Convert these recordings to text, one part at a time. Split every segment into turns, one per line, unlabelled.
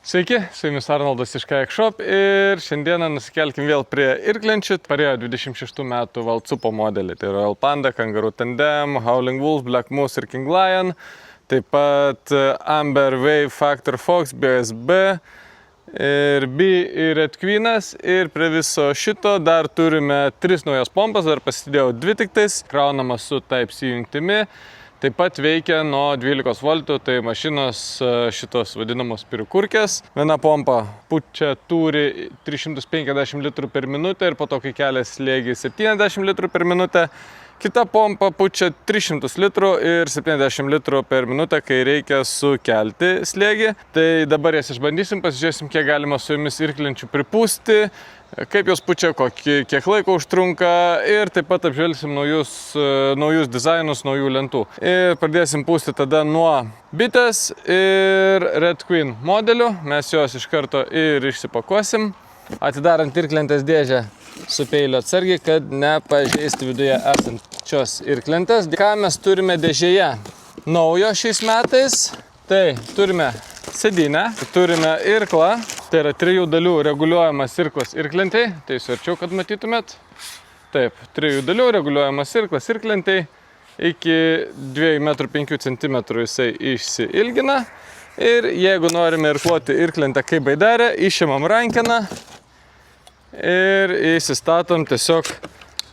Sveiki, su jumis Arnoldas iš Kayak Shop ir šiandieną nusikelkim vėl prie irklenčių. Parėjo 26 metų Valtsupo modelį, tai Royal Panda, Kangaroo Tandem, Howling Wolf, Black Moose ir King Lion, taip pat Amber Wave, Factor Fox, BSB ir B ir Red Queenas. Ir prie viso šito dar turime 3 naujas pompas, dar pasidėjau 2 tiktais, kraunamas su Type-C jungtimi. Taip pat veikia nuo 12 voltų, tai mašinos šitos vadinamos pirikurkės. Viena pompa pučia turi 350 litrų per minutę ir po to, kai kelia slėgį 70 litrų per minutę. Kita pompa pučia 300 litrų ir 70 litrų per minutę, kai reikia sukelti slėgį. Tai dabar jas išbandysim, pasižiūrėsim, kiek galima su jomis irklenčių pripūsti, kaip jos pučia, kiek laiko užtrunka ir taip pat apžvelgsim naujus dizainus, naujų lentų. Ir pradėsim pūsti tada nuo bitės ir Red Queen modelių. Mes juos iš karto ir išsipakuosim. Atidarant irklentės dėžę su peiliu atsargiai, kad nepažeisti viduje esančios irklentės. Ką mes turime dėžėje naujo šiais metais? Tai turime sėdynę, turime irklą, tai yra 3 dalių reguliuojamas irklas irklentei, tai suarčiau, kad matytumėt. Taip, 3 dalių reguliuojamas irklas irklentei, iki 2,5 cm jisai išsiilgina. Ir jeigu norime irkluoti irklentę kaip baidarę, išimam rankeną ir įsistatom tiesiog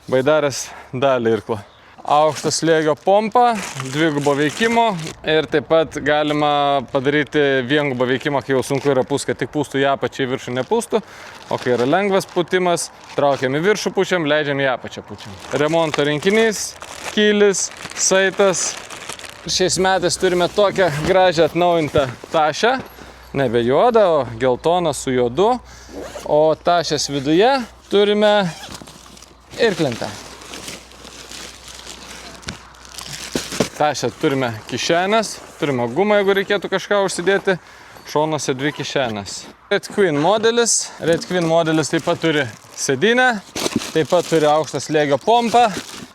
baidarės dalį irklą. Aukšto slėgio pompa, dvigubo veikimo ir taip pat galima padaryti viengubo veikimą, kai jau sunku yra pūst, kad tik pūstų į apačią, į viršų nepūstų, o kai yra lengvas pūtimas, traukiam į viršų pučiam, leidžiam į apačią pučiam. Remonto rinkinys, kylis, saitas. Šiais metais turime tokią gražią atnaujintą tašę, nebe juodą, o geltoną su juodu, o tašės viduje turime irklentę. Tašę turime kišenės, turime gumą, jeigu reikėtų kažką užsidėti, šonuose 2 kišenės. Red Queen modelis taip pat turi sėdynę, taip pat turi aukštą slėgio pompą,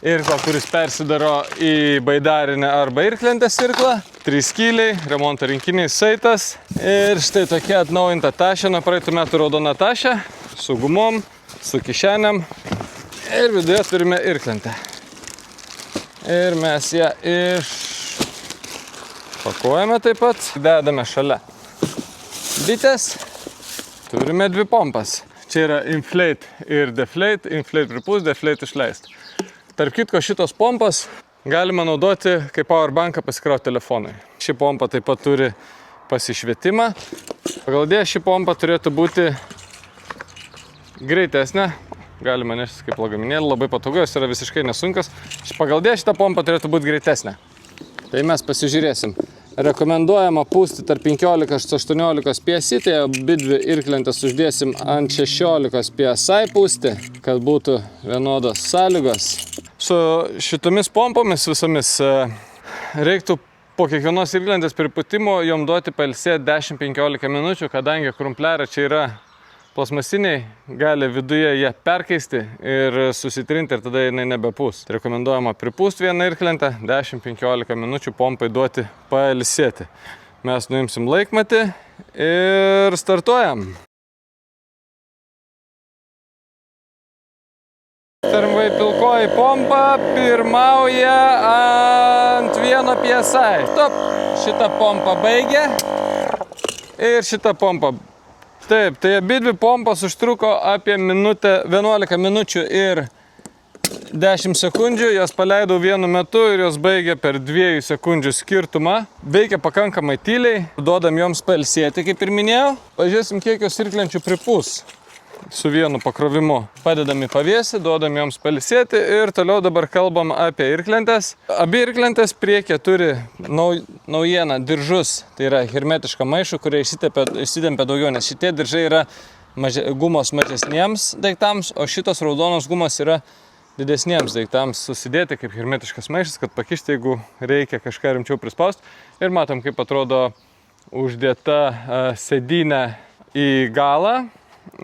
irklą, kuris persidaro į baidarinę arba irklentės irklą, 3 skyliai, remonto rinkiniai, saitas ir štai tokia atnaujinta tašė, nuo praeitų metų raudona tašė, su gumom, su kišenėm ir viduje turime irklentę. Ir mes ją išpakuojame taip pat, dedame šalia bitės, turime 2 pompas. Čia yra inflate ir deflate, inflate pripūst, deflate išleist. Tarp kitko, šitos pompas galima naudoti kaip powerbanką pasikrauti telefonui. Ši pompa taip pat turi pasišvietimą. Pagal idėją ši pompa turėtų būti greitesnė. Galima neštis kaip lagaminėlį, labai patogu, jos yra visiškai nesunkios. Pagal idėją šitą pompą turėtų būti greitesnė. Tai mes pasižiūrėsim. Rekomenduojama pūsti tarp 15–18 PSI, tai abidvi irklentės uždėsim ant 16 PSI pūsti, kad būtų vienodos sąlygos. Su šitomis pompomis visomis reiktų po kiekvienos irklentės pripūtimo jom duoti pailsėti 10–15 minučių, kadangi krumpliarė čia yra plasmasiniai, gali viduje jie perkaisti ir susitrinti ir tada jinai nebepūs. Rekomenduojama pripūsti vieną irklentę, 10–15 minučių pompai duoti pailsėti. Mes nuimsim laikmatį ir startuojam. Thermway pilkoji pompa pirmauja ant 1 PSI. Stop, šitą pompą baigė ir šitą pompą. Taip, tai abidvi pompas užtruko apie 11 minučių ir 10 sekundžių, jas paleidau vienu metu ir jos baigė per 2 sekundžių skirtumą. Veikia pakankamai tyliai, duodam joms pailsėti, kaip ir minėjau. Pažiūrėsim, kiek jos irklenčių pripūs su vienu pakrovimu. Padedam į pavėsį, duodam joms pailsėti ir toliau dabar kalbam apie irklentės. Abi irklentės priekyje turi naujieną diržus, tai yra hermetišką maišų, kurie išsitempia daugiau, nes šitie diržai yra gumos mažesniems daiktams, o šitos raudonos gumos yra didesniems daiktams susidėti kaip hermetiškas maišas, kad pakišti, jeigu reikia kažką rimčiau prispausti. Ir matom, kaip atrodo uždėta sėdynė į galą.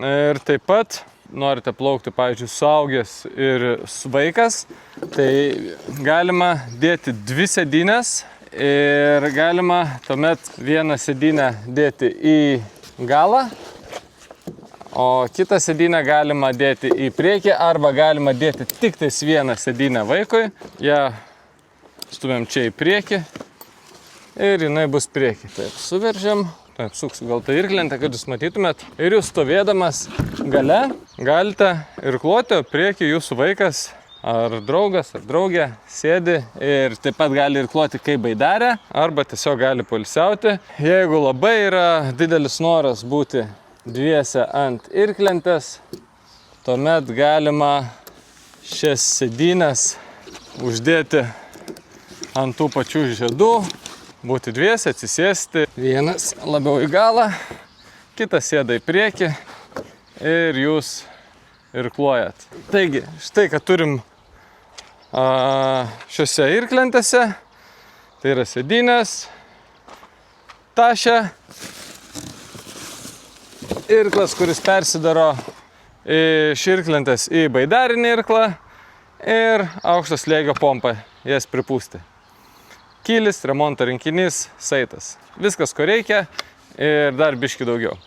Ir taip pat norite plaukti, pavyzdžiui, suaugęs ir vaikas, tai galima dėti 2 sėdynės ir galima tuomet vieną sėdynę dėti į galą, o kitą sėdynę galima dėti į priekį arba galima dėti tik tais vieną sėdynę vaikui. Ja stumiam čia į priekį ir jinai bus priekį. Taip, suveržiam. Taip, suksiu gal tą irklentę, kad jūs matytumėt. Ir jūs stovėdamas gale galite irkluoti, o priekį jūsų vaikas ar draugas, ar draugė sėdi ir taip pat gali irkluoti kaip baidarė, arba tiesiog gali poilsiauti. Jeigu labai yra didelis noras būti dviese ant irklentės, tuomet galima šias sėdynes uždėti ant tų pačių žiedų, būti dviese, atsisėsti. Vienas labiau į galą, kitas sėda į priekį ir jūs irkluojat. Taigi, štai, kad turim šiose irklentėse, tai yra sėdynės, tašė, irklas, kuris persidaro iš irklentės į baidarinį irklą ir aukšto slėgio pompa jas pripūsti. Kylis, remonto rinkinys, saitas. Viskas, ko reikia ir dar biškį daugiau.